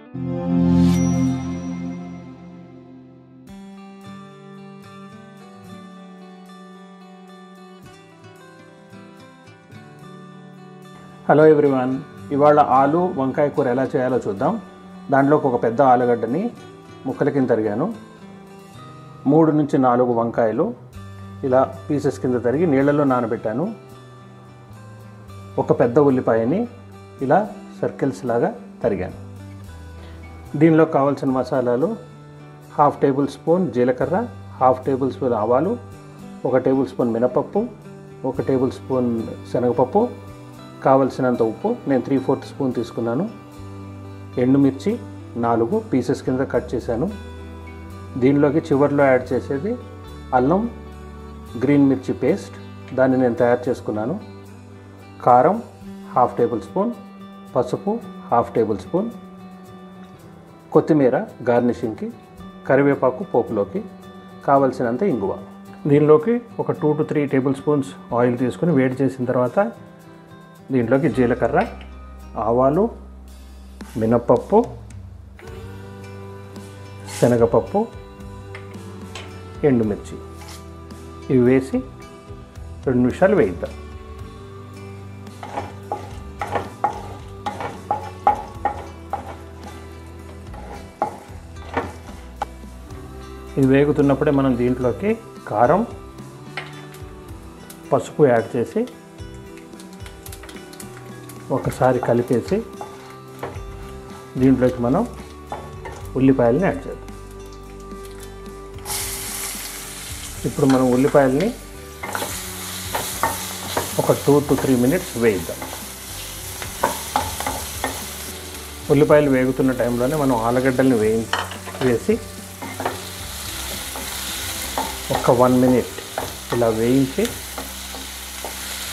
Hello everyone, ఇవాళ ఆలు వంకాయ కూర ఎలా చేయాలో చూద్దాం. దాంట్లోకి ఒక పెద్ద ఆలుగడ్డని ముక్కల కింద తరిగాను. 3 నుంచి 4 వంకాయలు ఇలా పీసెస్ కింద తరిగి నీళ్ళలో నానబెట్టాను. ఒక పెద్ద ఉల్లిపాయని ఇలా సర్కిల్స్ లాగా తరిగాను. దీనిలో కావాల్సిన మసాలాలు: 1/2 టేబుల్ స్పూన్ జీలకర్ర, 1/2 టేబుల్ స్పూన్ ఆవాలు, 1 టేబుల్ స్పూన్ మినపప్పు, 1 టేబుల్ స్పూన్ శనగపప్పు, కావలసినంత ఉప్పు, నేను 3/4 స్పూన్ తీసుకున్నాను. ఎండుమిర్చి 4 పీసెస్ కింద కట్ చేశాను. దీనిలోకి చివరిలో యాడ్ చేసేది అల్లం గ్రీన్ మిర్చి పేస్ట్, దాన్ని నేను తయారు చేసుకున్నాను. కారం 1/2 టేబుల్ స్పూన్, పసుపు 1/2 టేబుల్ స్పూన్, కొత్తిమీర గార్నిషింగ్కి, కరివేపాకు పోపులోకి, కావలసినంత ఇంగువ. దీనిలోకి ఒక 2 to 3 టేబుల్ స్పూన్స్ ఆయిల్ తీసుకుని వేడి చేసిన తర్వాత దీంట్లోకి జీలకర్ర, ఆవాలు, మినప్పప్పు, శనగపప్పు, ఎండుమిర్చి ఇవి వేసి 2 నిమిషాలు వేయిద్దాం. ఇది వేగుతున్నప్పుడే మనం దీంట్లోకి కారం, పసుపు యాడ్ చేసి ఒకసారి కలిపేసి దీంట్లోకి మనం ఉల్లిపాయలని యాడ్ చేద్దాం. ఇప్పుడు మనం ఉల్లిపాయలని ఒక 2 to 3 మినిట్స్ వేయిద్దాం. ఉల్లిపాయలు వేగుతున్న టైంలోనే మనం ఆలుగడ్డల్ని వేసి ఒక 1 మినిట్ ఇలా వేయించి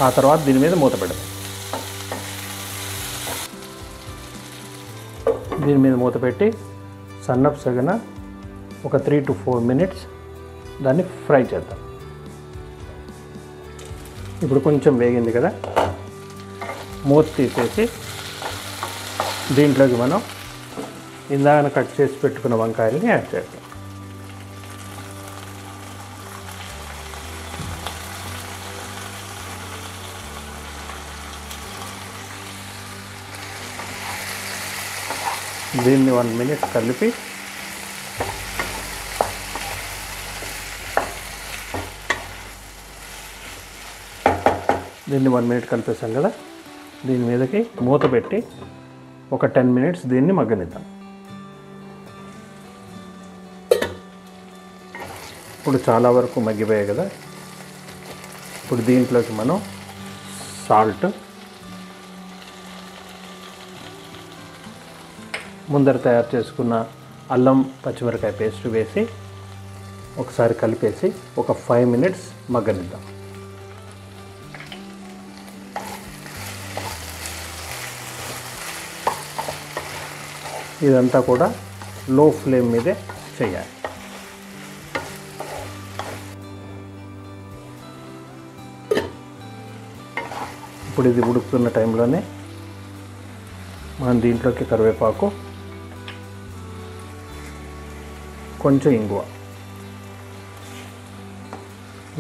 ఆ తర్వాత దీని మీద మూత పెడదాం. దీని మీద మూత పెట్టి సన్నపు సగన ఒక 3 to 4 మినిట్స్ దాన్ని ఫ్రై చేద్దాం. ఇప్పుడు కొంచెం వేగింది కదా, మూత తీసేసి దీంట్లోకి మనం ఇందాక కట్ చేసి పెట్టుకున్న వంకాయలని యాడ్ చేద్దాం. దీన్ని 1 మినిట్ కలిపి కలిపేసాం కదా, దీని మీదకి మూత పెట్టి ఒక 10 మినిట్స్ దీన్ని మగ్గనిద్దాం. ఇప్పుడు చాలా వరకు మగ్గిపోయాయి కదా, ఇప్పుడు దీంట్లోకి మనం సాల్ట్, ముందర తయారు చేసుకున్న అల్లం పచ్చిమిరకాయ పేస్ట్ వేసి ఒకసారి కలిపేసి ఒక 5 మినిట్స్ మగ్గనిద్దాం. ఇదంతా కూడా లో ఫ్లేమ్ మీదే చేయాలి. ఇప్పుడు ఇది ఉడుకుతున్న టైంలోనే మనం దీంట్లోకి కరివేపాకు, కొంచెం ఇంగువ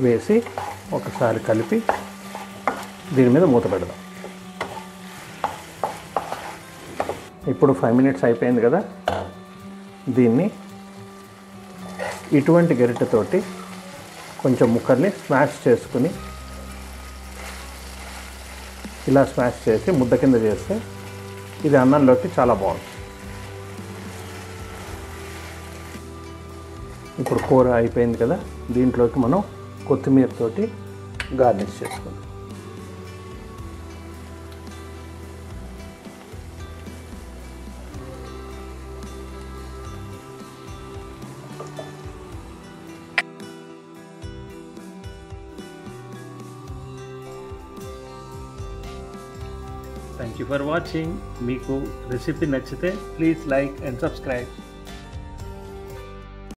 వేసి ఒకసారి కలిపి దీని మీద మూత పెడదాం. ఇప్పుడు 5 మినిట్స్ అయిపోయింది కదా, దీన్ని ఇటువంటి గరిటెతోటి కొంచెం ముక్కల్ని స్మాష్ చేసుకుని ఇలా స్మాష్ చేసి ముద్ద కింద చేస్తే ఇది అన్నంలోకి చాలా బాగుంటుంది. ఇప్పుడు కూర అయిపోయింది కదా, దీంట్లోకి మనం కొత్తిమీరతోటి గార్నిష్ చేసుకుందాం. Thank you for watching. మీకు రెసిపీ నచ్చితే ప్లీజ్ లైక్ అండ్ సబ్స్క్రైబ్.